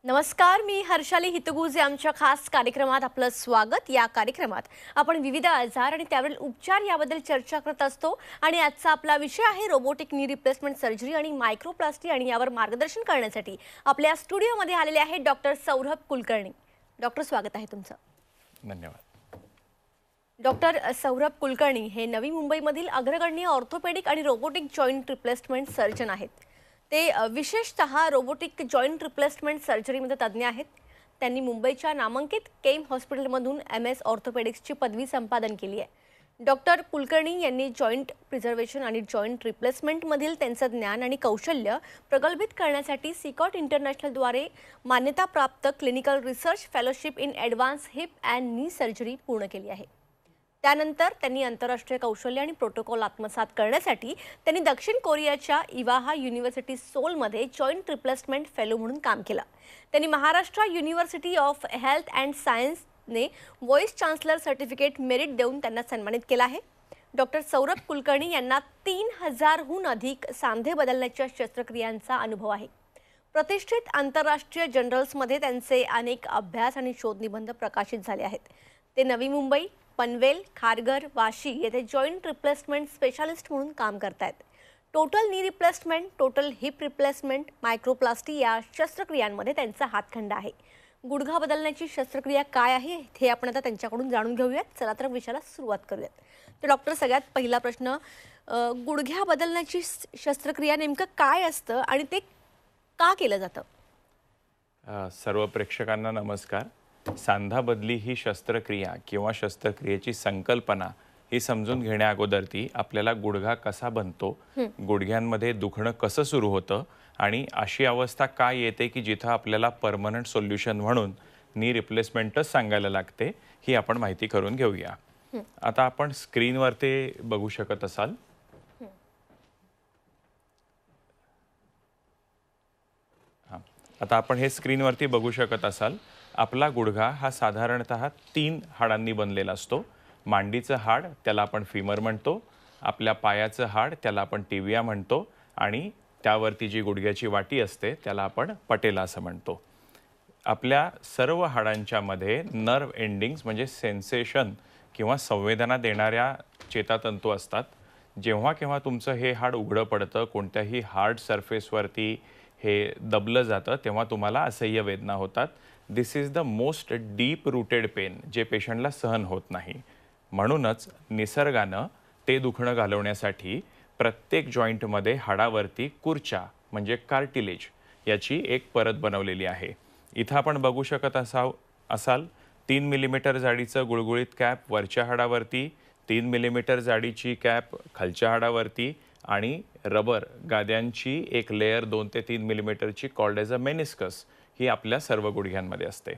नमस्कार, मी हर्षाली हितगुजे. आमच्या खास कार्यक्रमात आपलं स्वागत. या कार्यक्रमात आपण विविध आजार आणि त्यावरील उपचार याबद्दल चर्चा करत असतो आणि आजचा आपला विषय आहे रोबोटिक नी रिप्लेसमेंट सर्जरी आणि मायक्रोप्लास्टी. आणि यावर मार्गदर्शन करण्यासाठी आपल्या स्टुडिओमध्ये आलेले आहेत डॉक्टर सौरभ कुलकर्णी. डॉक्टर, स्वागत आहे तुमचं. धन्यवाद. डॉक्टर सौरभ कुलकर्णी हे नवी मुंबईमधील अग्रगण्य ऑर्थोपेडिक आणि रोबोटिक जॉईंट रिप्लेसमेंट सर्जन आहेत. ते विशेषतः रोबोटिक जॉईंट रिप्लेसमेंट सर्जरीमध्ये तज्ज्ञ आहेत. त्यांनी मुंबईच्या नामांकित केम हॉस्पिटलमधून MS ऑर्थोपेडिक्सची पदवी संपादन केली आहे. डॉक्टर कुलकर्णी यांनी जॉईंट प्रिझर्वेशन आणि जॉईंट रिप्लेसमेंटमधील त्यांचं ज्ञान आणि कौशल्य प्रगल्भित करण्यासाठी सिकॉट इंटरनॅशनलद्वारे मान्यताप्राप्त clinical research fellowship in advance heap and नी सर्जरी पूर्ण केली आहे. त्यानंतर त्यांनी आंतरराष्ट्रीय कौशल्य आणि प्रोटोकॉल आत्मसात करण्यासाठी त्यांनी दक्षिण कोरियाच्या इवाहा युनिव्हर्सिटी सोलमध्ये जॉईंट रिप्लेसमेंट फेलो म्हणून काम केलं. त्यांनी Maharashtra university of health and सायन्सने व्हाईस चान्सलर सर्टिफिकेट मेरिट देऊन त्यांना सन्मानित केलं आहे. डॉक्टर सौरभ कुलकर्णी यांना 3000हून अधिक सांधे बदलण्याच्या शस्त्रक्रियांचा अनुभव आहे. प्रतिष्ठित आंतरराष्ट्रीय जर्नल्समध्ये त्यांचे अनेक अभ्यास आणि शोधनिबंध प्रकाशित झाले आहेत. ते नवी मुंबई, पनवेल, खारघर, वाशी येथे जॉईंट रिप्लेसमेंट स्पेशालिस्ट म्हणून काम करतात. Total knee replacement, total hip replacement, microplasty या शस्त्रक्रियांमध्ये त्यांचा हातखंडा आहे. गुडघा बदलण्याची शस्त्रक्रिया काय आहे हे आपण आता त्यांच्याकडून जाणून घेऊयात. चला तर विषयाला सुरुवात करूयात. तर डॉक्टर, सगळ्यात पहिला प्रश्न, गुडघ्या बदलण्याची शस्त्रक्रिया नेमकं काय असतं आणि ते का केलं जातं? सर्व प्रेक्षकांना नमस्कार. सांधा बदली ही शस्त्रक्रिया किंवा शस्त्रक्रियेची संकल्पना ही समजून घेण्या अगोदर आपल्याला गुडघा कसा बनतो, गुडघ्यांमध्ये दुखणं कसं सुरू होतं आणि अशी अवस्था काय येते की जिथं आपल्याला परमनंट सोल्युशन म्हणून नी रिप्लेसमेंटच सांगायला लागते, ही आपण माहिती करून घेऊया. आता आपण स्क्रीनवर ते बघू शकत असाल. आता आपण हे स्क्रीनवरती बघू शकत असाल. आपला गुडघा हा साधारणतः 3 हाडांनी बनलेला असतो. मांडीचं हाड त्याला आपण फिमर म्हणतो, आपल्या पायाचं हाड त्याला आपण टिबिया म्हणतो आणि त्यावरती जी गुडघ्याची वाटी असते त्याला आपण पटेला असं म्हणतो. आपल्या सर्व हाडांच्या मध्ये नर्व एंडिंग्स म्हणजे सेन्सेशन किंवा संवेदना देणाऱ्या चेतातंतू असतात. जेव्हा केव्हा तुमचं हे हाड उघडं पडतं, कोणत्याही हार्ड सरफेसवरती हे दबलं जातं, तेव्हा तुम्हाला असह्य वेदना होतात. This is the most deep rooted pain, जे पेशंटला सहन होत नाही. म्हणूनच निसर्गानं ते दुखणं घालवण्यासाठी प्रत्येक जॉईंटमध्ये हाडावरती कुर्चा म्हणजे कार्टिलेज याची एक परत बनवलेली आहे. इथं आपण बघू शकत असाल 3 मिलीमीटर जाडीचं गुळगुळीत कॅप वरच्या हाडावरती, 3 मिलीमीटर जाडीची कॅप खालच्या हाडावरती आणि रबर गाद्यांची एक लेयर 2 ते 3 मिलीमीटरची कॉल्ड एज अ मेनिस्कस ही आपल्या सर्व गुडघ्यांमध्ये असते.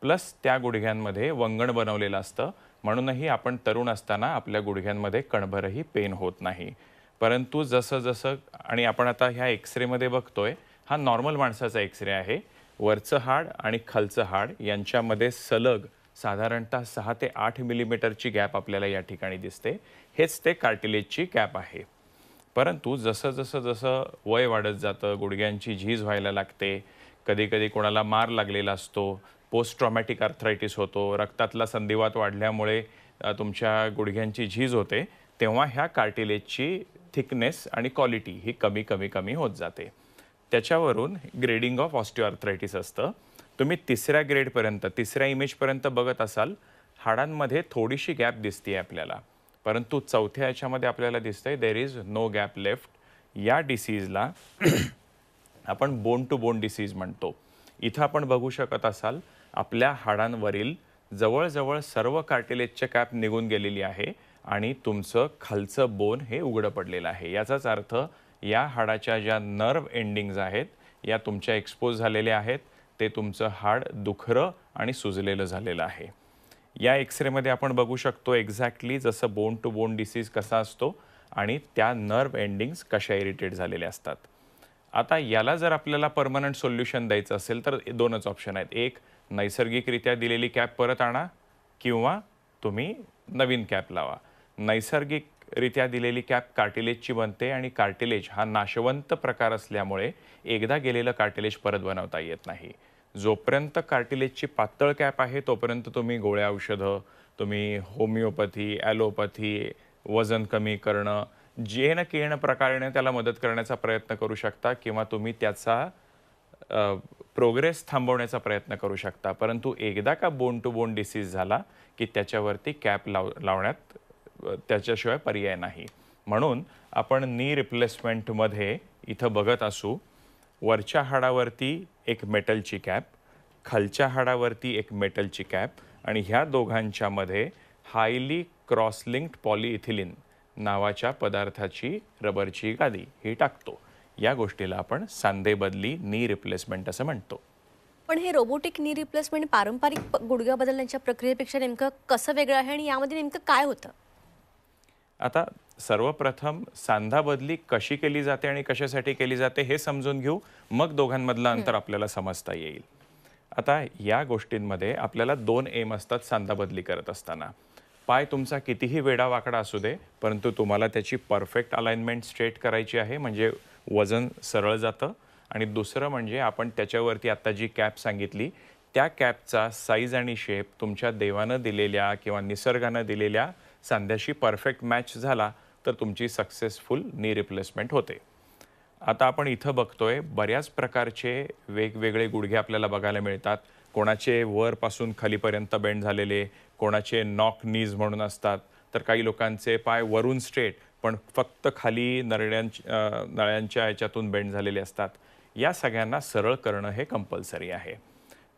प्लस त्या गुडघ्यांमध्ये वंगण बनवलेलं असतं. म्हणूनही आपण तरुण असताना आपल्या गुडघ्यांमध्ये कणभरही पेन होत नाही. परंतु जसं जसं आणि आपण आता ह्या एक्सरेमध्ये बघतोय, हा नॉर्मल माणसाचा एक्सरे आहे. वरचं हाड आणि खालचं हाड यांच्यामध्ये सलग साधारणतः 6 ते 8 मिलीमीटरची गॅप आपल्याला या ठिकाणी दिसते. हेच ते कार्टिलेजची गॅप आहे. परंतु जसं जसं जसं वय वाढत जातं, गुडघ्यांची झीज व्हायला लागते, कधी कधी कोणाला मार लागलेला असतो, पोस्ट ट्रॉमॅटिक आर्थरायटिस होतो, रक्तातला संधिवात वाढल्यामुळे तुमच्या गुडघ्यांची झीज होते, तेव्हा ह्या कार्टिलेजची थिकनेस आणि क्वालिटी ही कमी कमी कमी होत जाते. त्याच्यावरून ग्रेडिंग ऑफ ऑस्टिओआर्थरायटिस असतं. तुम्ही 3ऱ्या ग्रेडपर्यंत, 3ऱ्या इमेजपर्यंत बघत असाल, हाडांमध्ये थोडीशी गॅप दिसते आपल्याला. परंतु 4थ्या याच्यामध्ये आपल्याला दिसतंय there is no gap left. या डिसीजला आपण बोन टू बोन डिसीज म्हणतो. इथं आपण बघू शकत असाल, आपल्या हाडांवरील जवळजवळ सर्व कार्टिलेजच्या कॅप निघून गेलेली आहे आणि तुमचं खालचं बोन हे उघडं पडलेलं आहे. याचाच अर्थ या हाडाच्या ज्या नर्व एंडिंग्ज आहेत या तुमच्या एक्सपोज झालेल्या आहेत. ते तुमचं हाड दुखरं आणि सुजलेलं झालेलं आहे. या एक्सरेमध्ये आपण बघू शकतो एक्झॅक्टली जसं बोन टू बोन डिसीज कसा असतो आणि त्या नर्व एंडिंग्स कशा इरिटेट झालेल्या असतात. आता याला जर आपल्याला परमनंट सोल्युशन द्यायचं असेल तर 2च ऑप्शन आहेत. एक, नैसर्गिकरित्या दिलेली कॅप परत आणा किंवा तुम्ही नवीन कॅप लावा. नैसर्गिकरित्या दिलेली कॅप कार्टिलेजची बनते आणि कार्टिलेज हा नाशवंत प्रकार असल्यामुळे एकदा गेलेलं कार्टिलेज परत बनवता येत नाही. जोपर्यंत कार्टिलेजची पातळ कॅप आहे तोपर्यंत तुम्ही गोळ्या औषधं, तुम्ही होमिओपॅथी, ॲलोपॅथी, वजन कमी करणं, जे न केन प्रकाराने त्याला मदत करण्याचा प्रयत्न करू शकता किंवा तुम्ही त्याचा प्रोग्रेस थांबवण्याचा प्रयत्न करू शकता. परंतु एकदा का बोन टू बोन डिसीज झाला की त्याच्यावरती कॅप लावण्यात त्याच्याशिवाय पर्याय नाही. म्हणून आपण नी रिप्लेसमेंटमध्ये इथं बघत असू, वरच्या हाडावरती एक मेटलची कॅप, खालच्या हाडावरती एक मेटलची कॅप आणि ह्या दोघांच्यामध्ये हायली क्रॉसलिंक्ड पॉलिइथिलीन नावाच्या पदार्थाची रबरची गादी ही टाकतो. या गोष्टीला आपण सांधेबदली नी रिप्लेसमेंट असं म्हणतो. पण हे रोबोटिक नी रिप्लेसमेंट पारंपरिक गुडघा बदलण्याच्या प्रक्रियेपेक्षा नेमकं कसं वेगळं आहे आणि यामध्ये नेमकं काय होतं? आता सर्वप्रथम सांधा बदली कशी केली जाते आणि कशासाठी केली जाते हे समजून घेऊ, मग दोघांमधलं अंतर आपल्याला समजता येईल. आता या गोष्टींमध्ये आपल्याला 2 एम असतात सांधा बदली करत असताना. पाय तुमचा कितीही वेडावाकडा असू दे, परंतु तुम्हाला त्याची परफेक्ट अलाइनमेंट स्ट्रेट करायची आहे, म्हणजे वजन सरळ जातं. आणि दुसरं म्हणजे आपण त्याच्यावरती आता जी कॅप सांगितली त्या कॅपचा साईज आणि शेप तुमच्या देवानं दिलेल्या किंवा निसर्गानं दिलेल्या सांध्याशी परफेक्ट मॅच झाला तर तुमची सक्सेसफुल नी रिप्लेसमेंट होते. आता आपण इथं बघतोय बऱ्याच प्रकारचे वेगवेगळे गुडघे आपल्याला बघायला मिळतात. कोणाचे वरपासून खालीपर्यंत बेंड झालेले, कोणाचे नॉक नीज म्हणून असतात, तर काही लोकांचे पाय वरून स्ट्रेट पण फक्त खाली नळ्यांच्या याच्यातून बेंड झालेले असतात. या सगळ्यांना सरळ करणं हे कंपल्सरी आहे.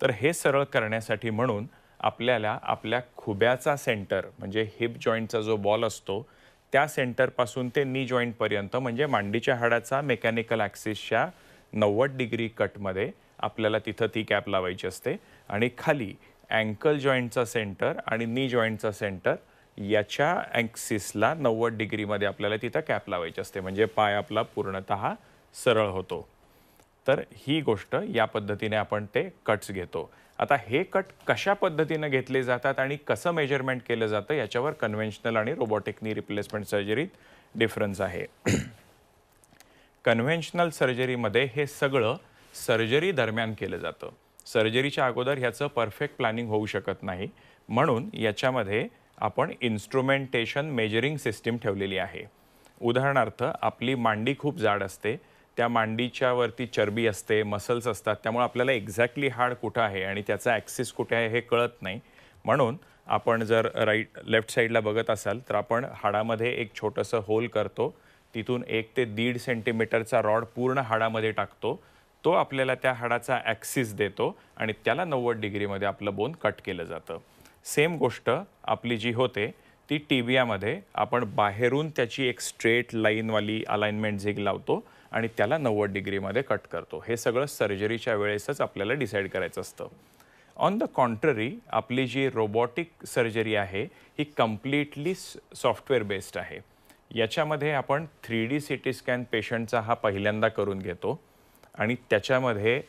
तर हे सरळ करण्यासाठी म्हणून आपल्याला आपल्या खुब्याचा सेंटर म्हणजे हिप जॉईंटचा जो बॉल असतो त्या सेंटरपासून ते नी जॉईंटपर्यंत म्हणजे मांडीच्या हाडाचा मेकॅनिकल ॲक्सिसच्या 90 डिग्री कटमध्ये आपल्याला तिथं ती कॅप लावायची असते. आणि खाली अँकल जॉईंटचा सेंटर आणि नी जॉईंटचा सेंटर याच्या ॲक्सिसला 90 डिग्रीमध्ये आपल्याला तिथं कॅप लावायची असते, म्हणजे पाय आपला पूर्णतः सरळ होतो. तर ही गोष्ट या पद्धतीने आपण ते कट्स घेतो. आता हे कट कशा पद्धतीने घेतले जातात आणि कसं मेजरमेंट केलं जातं याच्यावर कन्व्हेन्शनल आणि रोबोटिक नी रिप्लेसमेंट सर्जरीत डिफरन्स आहे. कन्व्हेन्शनल सर्जरीमध्ये हे सगळं सर्जरी दरम्यान केलं जातं. सर्जरीच्या अगोदर ह्याचं परफेक्ट प्लॅनिंग होऊ शकत नाही, म्हणून याच्यामध्ये आपण इन्स्ट्रुमेंटेशन मेजरिंग सिस्टीम ठेवलेली आहे. उदाहरणार्थ आपली मांडी खूप जाड असते, त्या मांडीच्या वरती चरबी असते, मसल्स असतात, त्यामुळे आपल्याला एक्झॅक्टली हाड कुठं आहे आणि त्याचा ॲक्सिस कुठे आहे हे कळत नाही. म्हणून आपण जर लेफ्ट साईडला बघत असाल तर आपण हाडामध्ये एक छोटंसं होल करतो, तिथून 1 ते 1.5 सेंटीमीटरचा रॉड पूर्ण हाडामध्ये टाकतो. तो आपल्याला त्या हाडाचा ॲक्सिस देतो आणि त्याला 90 डिग्रीमध्ये आपलं बोन कट केलं जातं. सेम गोष्ट आपली जी होते ती टिबियामध्ये आपण बाहेरून त्याची एक स्ट्रेट लाईनवाली अलाइनमेंट झिग लावतो आणि त्याला 90 डिग्रीमध्ये कट करतो. हे सगळं सर्जरीच्या वेळेसच आपल्याला डिसाईड करायचं असतं. ऑन द कॉन्ट्ररी आपली जी रोबोटिक सर्जरी आहे ही कम्प्लिटली सॉफ्टवेअर बेस्ड आहे. याच्यामध्ये आपण 3D CT स्कॅन पेशंटचा हा पहिल्यांदा करून घेतो आणि त्याच्यामध्ये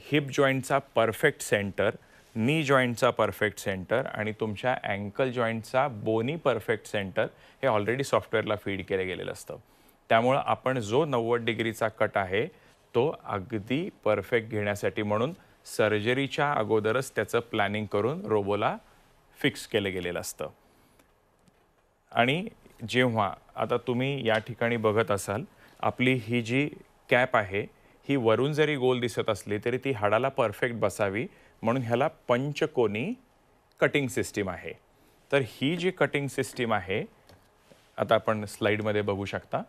हिप जॉईंटचा परफेक्ट सेंटर, नी जॉईंटचा परफेक्ट सेंटर आणि तुमच्या अँकल जॉईंटचा बोनी परफेक्ट सेंटर हे ऑलरेडी सॉफ्टवेअरला फीड केलं गेलेलं असतं. त्यामुळं आपण जो 90 डिग्रीचा कट आहे तो अगदी परफेक्ट घेण्यासाठी म्हणून सर्जरीच्या अगोदरच त्याचं प्लॅनिंग करून रोबोला फिक्स केलं गेलेलं असतं. आणि जेव्हा आता तुम्ही या ठिकाणी बघत असाल आपली ही जी कॅप आहे ही वरून जरी गोल दिसत असली तरी ती हाडाला परफेक्ट बसावी म्हणून ह्याला पंचकोनी कटिंग सिस्टीम आहे. तर ही जी कटिंग सिस्टीम आहे आता आपण स्लाइडमध्ये बघू शकता.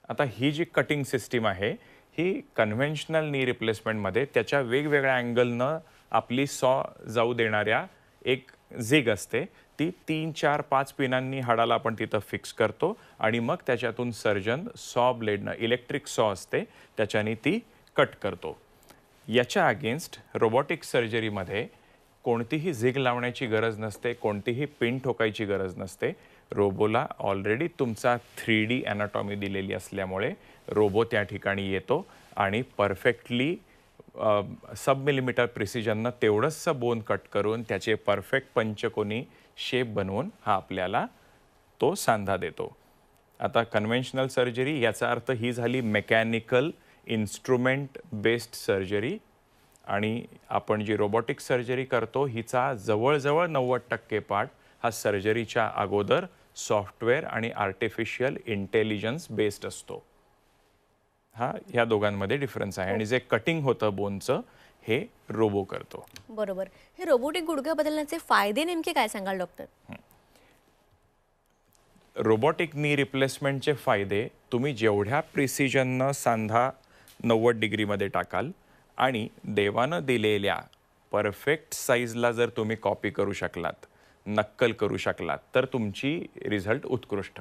आता ही जी कटिंग सिस्टीम आहे ही कन्व्हेन्शनल नी रिप्लेसमेंटमध्ये त्याच्या वेगवेगळ्या अँगलनं आपली सॉ जाऊ देणाऱ्या एक झिग असते, ती 3, 4, 5 पिनांनी हाडाला आपण तिथं फिक्स करतो आणि मग त्याच्यातून सर्जन सॉ ब्लेडनं, इलेक्ट्रिक सॉ असते त्याच्याने ती कट करतो. याच्या अगेन्स्ट रोबोटिक सर्जरीमध्ये कोणतीही झिग लावण्याची गरज नसते, कोणतीही पिन ठोकायची गरज नसते. रोबोला ऑलरेडी तुमचा 3D ॲनाटॉमी दिलेली असल्यामुळे रोबो त्या ठिकाणी येतो आणि परफेक्टली सब मिलीमीटर प्रिसिजननं तेवढंसं बोन कट करून त्याचे परफेक्ट पंचकोनी शेप बनवून हा आपल्याला तो सांधा देतो. आता कन्व्हेन्शनल सर्जरी याचा अर्थ ही झाली मेकॅनिकल इन्स्ट्रुमेंट बेस्ड सर्जरी आणि आपण जी रोबोटिक सर्जरी करतो हिचा जवळजवळ 90% पार्ट हा सर्जरीच्या अगोदर सॉफ्टवेअर आणि आर्टिफिशियल इंटेलिजन्स बेस्ड असतो. हा ह्या दोघांमध्ये डिफरन्स आहे. आणि जे कटिंग होतं बोनचं हे रोबो करतो. बरोबर. हे रोबोटिक गुडघा बदलण्याचे फायदे नेमके काय सांगाल डॉक्टर? रोबोटिक नी रिप्लेसमेंटचे फायदे, तुम्ही जेवढ्या प्रिसिजननं सांधा 90 डिग्रीमध्ये टाकाल आणि देवानं दिलेल्या परफेक्ट साईजला जर तुम्ही कॉपी करू शकलात, नक्कल करू शकलात, तर तुमची रिझल्ट उत्कृष्ट.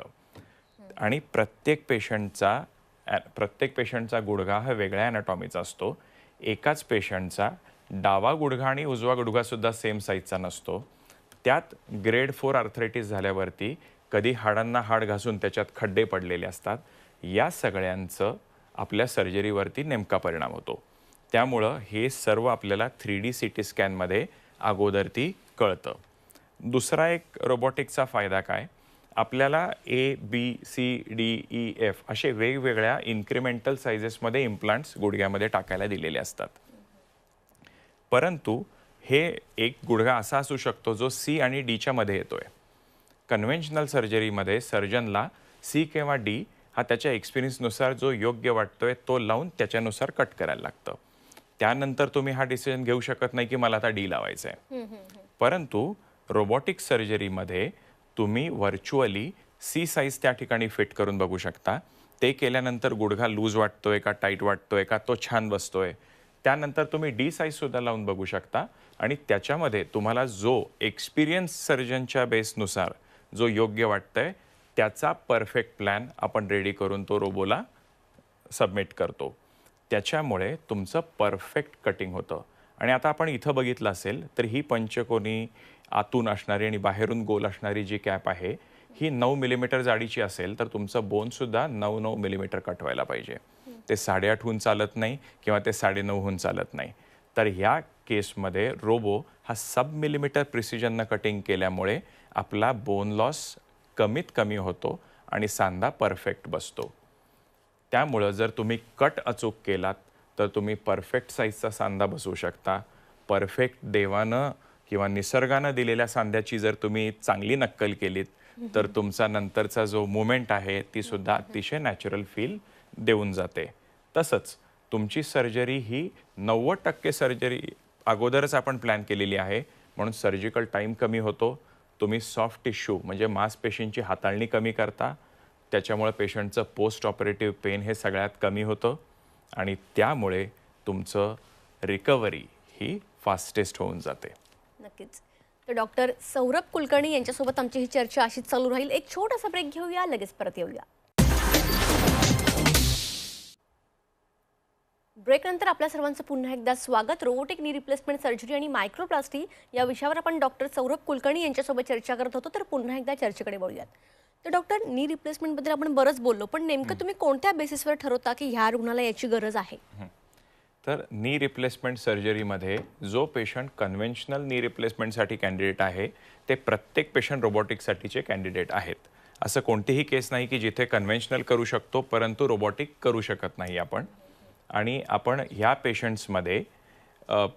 आणि प्रत्येक पेशंटचा गुडघा हा वेगळ्या ॲनाटॉमीचा असतो. एकाच पेशंटचा डावा गुडघा आणि उजवा गुडघासुद्धा सेम साईजचा नसतो. त्यात ग्रेड 4 आर्थरायटिस झाल्यावरती कधी हाडांना हाड घासून त्याच्यात खड्डे पडलेले असतात. या सगळ्यांचं आपल्या सर्जरीवरती नेमका परिणाम होतो. त्यामुळं हे सर्व आपल्याला 3D CT स्कॅनमध्ये अगोदर ती कळतं. दुसरा एक रोबोटिकचा फायदा काय, आपल्याला ABCDEF असे वेगवेगळ्या इन्क्रिमेंटल सायझेसमध्ये इम्प्लांट्स गुडघ्यामध्ये टाकायला दिलेले असतात. परंतु हे एक गुडघा असा असू शकतो जो C आणि Dच्या मध्ये येतोय. कन्व्हेन्शनल सर्जरीमध्ये सर्जनला C किंवा D हा त्याच्या एक्सपिरियन्सनुसार जो योग्य वाटतोय तो लावून त्याच्यानुसार कट करायला लागतं. त्यानंतर तुम्ही हा डिसिजन घेऊ शकत नाही की मला आता D लावायचं आहे. परंतु रोबोटिक सर्जरीमध्ये तुम्ही व्हर्च्युअली C साईज त्या ठिकाणी फिट करून बघू शकता. ते केल्यानंतर गुडघा लूज वाटतोय का टाईट वाटतोय का तो छान बसतोय. त्यानंतर तुम्ही D साईजसुद्धा लावून बघू शकता आणि त्याच्यामध्ये तुम्हाला जो एक्सपिरियन्स सर्जनच्या बेसनुसार जो योग्य वाटतंय त्याचा परफेक्ट प्लॅन आपण रेडी करून तो रोबोला सबमिट करतो. त्याच्यामुळे तुमचं परफेक्ट कटिंग होतं. आणि आता आपण इथं बघितलं असेल तर ही पंचकोनी आतून असणारी आणि बाहेरून गोल असणारी जी कॅप आहे ही 9 मिलीमीटर जाडीची असेल तर तुमचं बोनसुद्धा 9 मिलीमीटर कट व्हायला पाहिजे. ते 8.5 हून चालत नाही किंवा ते 9.5 हून चालत नाही. तर ह्या केसमध्ये रोबो हा सब मिलीमीटर प्रिसिजननं कटिंग केल्यामुळे आपला बोन लॉस कमीत कमी होतो आणि सांधा परफेक्ट बसतो. त्यामुळं जर तुम्ही कट अचूक केलात तर तुम्ही परफेक्ट साईजचा सांधा बसवू शकता. परफेक्ट देवानं किंवा निसर्गानं दिलेल्या सांध्याची जर तुम्ही चांगली नक्कल केलीत तर तुमचा नंतरचा जो मुवमेंट आहे ती सुद्धा अतिशय नॅचरल फील देऊन जाते. तसंच तुमची सर्जरी ही 90% सर्जरी अगोदरच आपण प्लॅन केलेली आहे म्हणून सर्जिकल टाईम कमी होतो. तुम्ही सॉफ्ट टिश्यू म्हणजे मांसपेशींची हाताळणी कमी करता. त्याच्यामुळे पेशंटचं पोस्ट ऑपरेटिव्ह पेन हे सगळ्यात कमी होतं आणि त्यामुळे तुमचं रिकव्हरी ही फास्टेस्ट होऊन जाते. नक्कीच. तर डॉक्टर सौरभ कुलकर्णी यांच्यासोबत आमची ही चर्चा अशीच चालू राहील. एक छोटासा ब्रेक घेऊया, लगेच परत येऊया. ब्रेकनंतर आपल्या सर्वांचं पुन्हा एकदा स्वागत. रोबोटिक नी रिप्लेसमेंट सर्जरी आणि मायक्रोप्लास्टी या विषयावर आपण डॉक्टर सौरभ कुलकर्णी यांच्यासोबत चर्चा करत होतो. तर पुन्हा एकदा चर्चेकडे वळूयात. तर डॉक्टर, नी रिप्लेसमेंटबद्दल आपण बरंच बोललो, पण नेमकं तुम्ही कोणत्या बेसिसवर ठरवता की ह्या रुग्णाला याची गरज आहे? तर नी रिप्लेसमेंट सर्जरीमध्ये जो पेशंट कन्व्हेन्शनल नी रिप्लेसमेंटसाठी कॅन्डिडेट आहे ते प्रत्येक पेशंट रोबोटिकसाठीचे कॅन्डिडेट आहेत. असं कोणतीही केस नाही की जिथे कन्व्हेन्शनल करू शकतो परंतु रोबोटिक करू शकत नाही आपण. आणि आपण ह्या पेशंट्समध्ये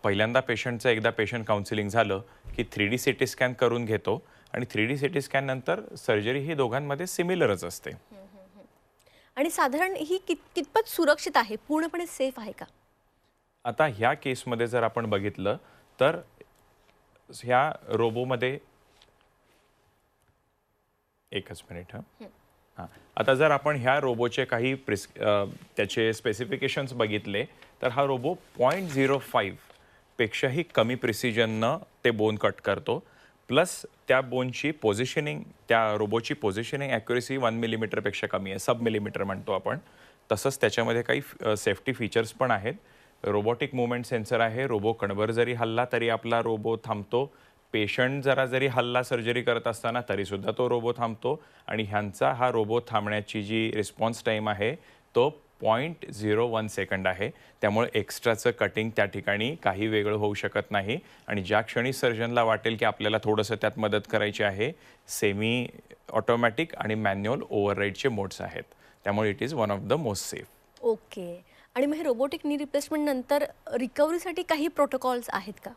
पहिल्यांदा पेशंटचं एकदा पेशंट काउन्सिलिंग झालं की 3D CT स्कॅन करून घेतो आणि 3D CT स्कॅन नंतर सर्जरी ही दोघांमध्ये सिमिलरच असते. आणि साधारण ही कितपत सुरक्षित आहे, पूर्णपणे सेफ आहे का? आता ह्या केसमध्ये जर आपण बघितलं तर ह्या रोबोमध्ये एकच मिनिट हां आता जर आपण ह्या रोबोचे काही त्याचे स्पेसिफिकेशन्स बघितले तर हा रोबो 0.05 पेक्षाही कमी प्रिसिजननं ते बोन कट करतो. प्लस त्या बोनची पोझिशनिंग, त्या रोबोची पोझिशनिंग ॲक्युरेसी 1 मिलीमीटरपेक्षा कमी आहे, सब मिलीमीटर म्हणतो आपण. तसंच त्याच्यामध्ये काही सेफ्टी फीचर्स पण आहेत. रोबोटिक मुवमेंट सेन्सर आहे. रोबो कणभर जरी हल्ला तरी आपला रोबो थांबतो. पेशंट जरी हल्ला सर्जरी करत असताना तरीसुद्धा तो रोबो थांबतो. आणि ह्यांचा हा रोबो थांबण्याची जी रिस्पॉन्स टाईम आहे तो 0.01 सेकंड आहे. त्यामुळे एक्स्ट्राचं कटिंग त्या ठिकाणी काही वेगळं होऊ शकत नाही. आणि ज्या क्षणी सर्जनला वाटेल की आपल्याला थोडंसं त्यात मदत करायची आहे, सेमी ऑटोमॅटिक आणि मॅन्युअल ओव्हरराईडचे मोड्स आहेत. त्यामुळे it is one of the most safe. Okay. आणि मग हे रोबोटिक नी रिप्लेसमेंट नंतर रिकव्हरीसाठी काही प्रोटोकॉल्स आहेत का?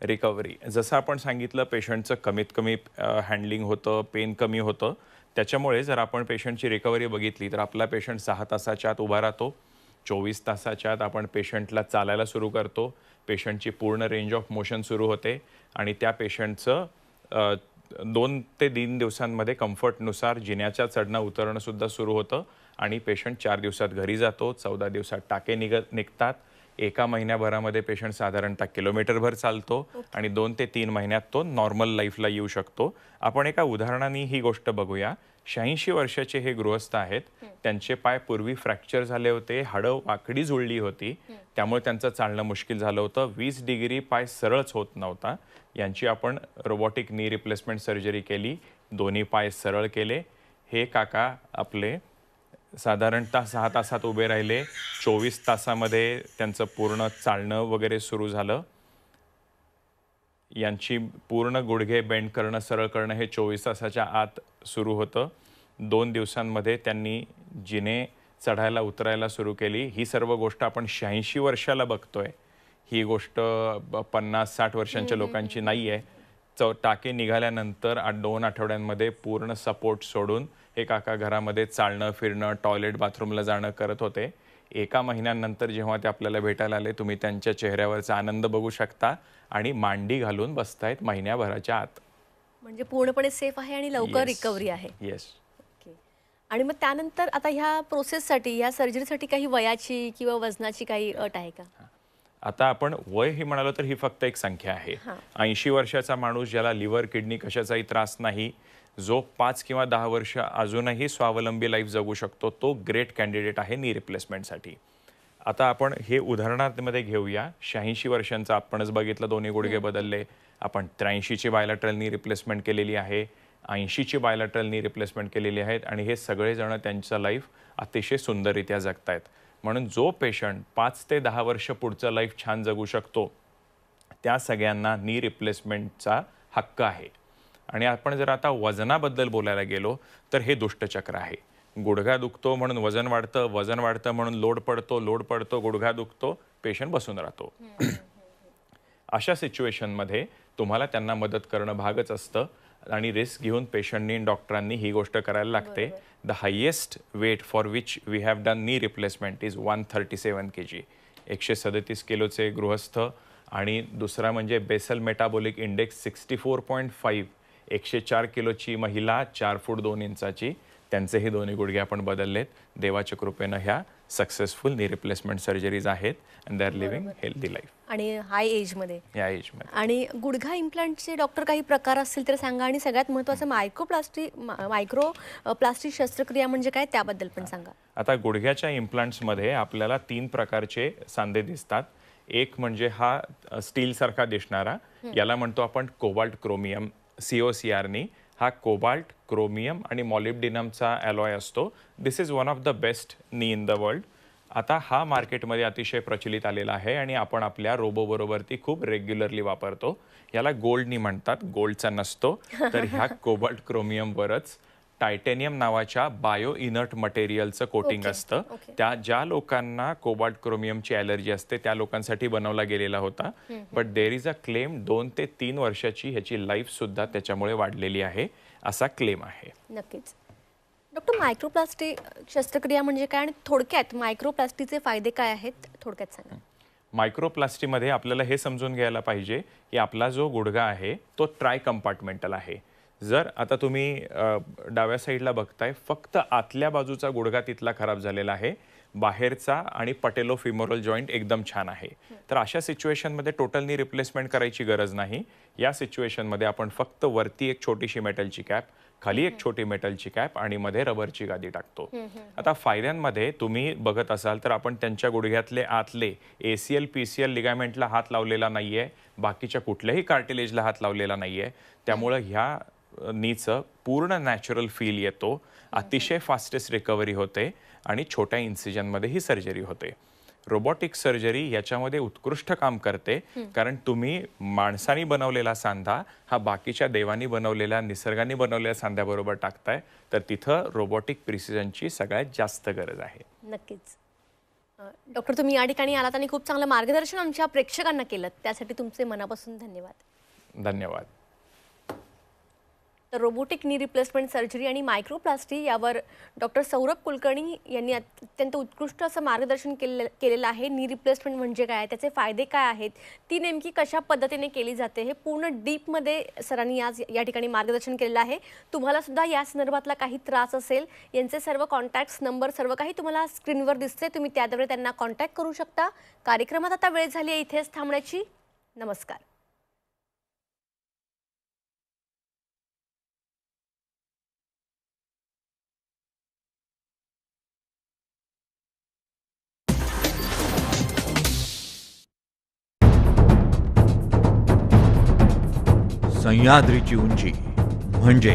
रिकव्हरी जसं आपण सांगितलं, पेशंटचं कमीत कमी हँडलिंग होतं, पेन कमी होतं. त्याच्यामुळे जर आपण पेशंटची रिकव्हरी बघितली तर आपला पेशंट 6 तासाच्या आत उभा राहतो. 24 तासाच्या आत आपण पेशंटला चालायला सुरू करतो. पेशंटची पूर्ण रेंज ऑफ मोशन सुरू होते आणि त्या पेशंटचं 2 ते 3 दिवसांमध्ये कम्फर्टनुसार जिन्याच्या चढणं उतरणं सुद्धा सुरू होतं आणि पेशंट 4 दिवसात घरी जातो. 14 दिवसात टाके निघतात. एका महिन्याभरामध्ये पेशंट साधारणतः किलोमीटरभर चालतो आणि 2 ते 3 महिन्यात तो नॉर्मल लाईफला येऊ शकतो. आपण एका उदाहरणाने ही गोष्ट बघूया. 86 वर्षाचे हे गृहस्थ आहेत. त्यांचे पाय पूर्वी फ्रॅक्चर झाले होते, हाडं वाकडी जुळली होती, त्यामुळे त्यांचं चालणं मुश्किल झालं होतं. 20 डिग्री पाय सरळच होत नव्हता. यांची आपण रोबोटिक नी रिप्लेसमेंट सर्जरी केली. दोन्ही पाय सरळ केले. हे काका आपले साधारणतः 6 तासात उभे राहिले. 24 तासामध्ये त्यांचं पूर्ण चालणं वगैरे सुरू झालं. यांची पूर्ण गुडघे बेंड करणं, सरळ करणं हे 24 तासाच्या आत सुरू होतं. 2 दिवसांमध्ये त्यांनी जिने चढायला उतरायला सुरू केली. ही सर्व गोष्ट आपण 86 वर्षाला बघतोय. ही गोष्ट 50-60 वर्षांच्या लोकांची नाही आहे. टाके निघाल्यानंतर 2 आठवड्यांमध्ये पूर्ण सपोर्ट सोडून हे काका घरामध्ये चालणं, फिरणं, टॉयलेट, बाथरूमला जाणं करत होते. एका महिन्यानंतर जेव्हा ते आपल्याला भेटायला आले, तुम्ही त्यांच्या चेहऱ्यावरचा आनंद बघू शकता आणि मांडी घालून बसतायत महिन्याभराच्या आत. म्हणजे पूर्णपणे सेफ आहे आणि लवकर रिकव्हरी आहे. येस. ओके. आणि मग त्यानंतर आता ह्या प्रोसेससाठी, ह्या सर्जरीसाठी काही वयाची किंवा वजनाची काही अट आहे का? आता आपण वय हे म्हणालो तर ही फक्त एक संख्या आहे. 80 वर्षाचा माणूस ज्याला लिव्हर, किडनी कशाचाही त्रास नाही, जो 5 किंवा 10 वर्ष अजूनही स्वावलंबी लाईफ जगू शकतो, तो ग्रेट कॅन्डिडेट आहे नी रिप्लेसमेंटसाठी. आता आपण हे उदाहरणामध्ये घेऊया. 86 वर्षांचा आपणच बघितलं, दोन्ही गुडघे बदलले. आपण 83ची बायलॅटरल नी रिप्लेसमेंट केलेली आहे, 80ची बायलॅटरल नी रिप्लेसमेंट केलेली आहेत आणि हे सगळेजण त्यांचं लाईफ अतिशय सुंदररित्या जगतायत. म्हणून जो पेशंट 5 ते 10 वर्ष पुढचं लाईफ छान जगू शकतो, त्या सगळ्यांना नी रिप्लेसमेंटचा हक्क आहे. आणि आपण जर आता वजनाबद्दल बोलायला गेलो तर हे दुष्टचक्र आहे. गुडघा दुखतो म्हणून वजन वाढतं, वजन वाढतं म्हणून लोड पडतो, गुडघा दुखतो, पेशंट बसून राहतो. अशा सिच्युएशनमध्ये तुम्हाला त्यांना मदत करणं भागच असतं आणि रिस्क घेऊन पेशंटनी डॉक्टरांनी ही गोष्ट करायला लागते. The highest weight for which we have done knee replacement is 137 kg. 137 किलोचे गृहस्थ. आणि दुसरा म्हणजे बेसल मेटाबॉलिक इंडेक्स 64.5. 104 किलोची महिला, 4 फूट 2 इंचाची. त्यांचे हे दोन्ही गुडघे आपण बदललेत. देवाच्या कृपेनं ह्या सक्सेसफुल नी रिप्लेसमेंट सर्जरीज आहेत and they are living healthy life. आणि हाय एजमध्ये. या एजमध्ये. आणि गुडघा इम्प्लांटचे डॉक्टर काही प्रकार असतील तर सांगा. आणि सगळ्यात महत्त्वाचं मायक्रोप्लास्टिक शस्त्रक्रिया म्हणजे काय, त्याबद्दल पण सांगा. आता गुडघ्याच्या इम्प्लांट्समध्ये आपल्याला 3 प्रकारचे सांधे दिसतात. एक म्हणजे हा स्टीलसारखा दिसणारा, याला म्हणतो आपण कोबाल्ट क्रोमियम, COCRनी. हा कोबाल्ट, क्रोमियम आणि मॉलिब्डिनमचा ॲलॉय असतो. This is one of the best knee in the world. आता हा मार्केटमध्ये अतिशय प्रचलित आलेला आहे आणि आपण आपल्या रोबोबरोबर ती खूप रेग्युलरली वापरतो. याला गोल्डनी म्हणतात, गोल्डचा नसतो. तर ह्या कोबाल्ट क्रोमियमवरच टायटेनियम नावाच्या बायो इनर्ट मटेरियलचं कोटिंग असतं. त्या ज्या लोकांना कोबाल्ट क्रोमियमची ॲलर्जी असते त्या लोकांसाठी बनवला गेलेला होता. But there is a claim 2 ते 3 वर्षाची ह्याची लाईफ सुद्धा त्याच्यामुळे वाढलेली आहे, असा क्लेम आहे. नक्कीच. डॉक्टर, मायक्रोप्लास्टिक शस्त्रक्रिया म्हणजे काय आणि थोडक्यात मायक्रोप्लास्टिकचे फायदे काय आहेत, थोडक्यात सांगा. मायक्रोप्लास्टीमध्ये आपल्याला हे समजून घ्यायला पाहिजे की आपला जो गुडघा आहे तो ट्राय कंपार्टमेंटल आहे. जर आता तुम्ही डाव्या साईडला बघताय, फक्त आतल्या बाजूचा गुडघा तिथला खराब झालेला आहे, बाहेरचा आणि पटेलोफिमोरल जॉईंट एकदम छान आहे. तर अशा सिच्युएशनमध्ये टोटल नी रिप्लेसमेंट करायची गरज नाही. या सिच्युएशनमध्ये आपण फक्त वरती एक छोटीशी मेटलची कॅप, खाली एक छोटी मेटलची कॅप आणि मध्ये रबरची गादी टाकतो. आता फायद्यांमध्ये तुम्ही बघत असाल तर आपण त्यांच्या गुडघ्यातले आतले ACL PCL लिगामेंटला हात लावलेला नाहीये, बाकीच्या कुठल्याही कार्टिलेजला हात लावलेला नाहीये. त्यामुळे ह्या नीचं पूर्ण नॅचरल फील येतो, अतिशय फास्टेस्ट रिकव्हरी होते आणि छोट्या इन्सिजनमध्ये ही सर्जरी होते. रोबोटिक सर्जरी याच्यामध्ये उत्कृष्ट काम करते, कारण तुम्ही माणसाने बनवलेला सांधा हा बाकीच्या देवानी बनवलेल्या, निसर्गाने बनवलेल्या सांध्याबरोबर टाकताय, तर तिथं रोबोटिक प्रिसिजनची सगळ्यात जास्त गरज आहे. नक्कीच. डॉक्टर, तुम्ही या ठिकाणी आलात आणि खूप चांगलं मार्गदर्शन आमच्या प्रेक्षकांना केलं, त्यासाठी तुमचे मनापासून धन्यवाद. धन्यवाद. तर रोबोटिक नी रिप्लेसमेंट सर्जरी आणि मायक्रोप्लास्टी यावर डॉक्टर सौरभ कुलकर्णी यांनी अत्यंत उत्कृष्ट असं मार्गदर्शन केलेलं आहे. नी रिप्लेसमेंट म्हणजे काय, त्याचे फायदे काय आहेत, ती नेमकी कशा पद्धतीने केली जाते, हे पूर्ण डीपमध्ये सरांनी आज या ठिकाणी मार्गदर्शन केलेलं आहे. तुम्हाला सुद्धा या संदर्भातला काही त्रास असेल, यांचे सर्व कॉन्टॅक्ट्स नंबर सर्व काही तुम्हाला स्क्रीनवर दिसते, तुम्ही त्याद्वारे त्यांना कॉन्टॅक्ट करू शकता. कार्यक्रमात आता वेळ झाली आहे इथेच थांबण्याची. नमस्कार. सह्याद्रीची उंची म्हणजे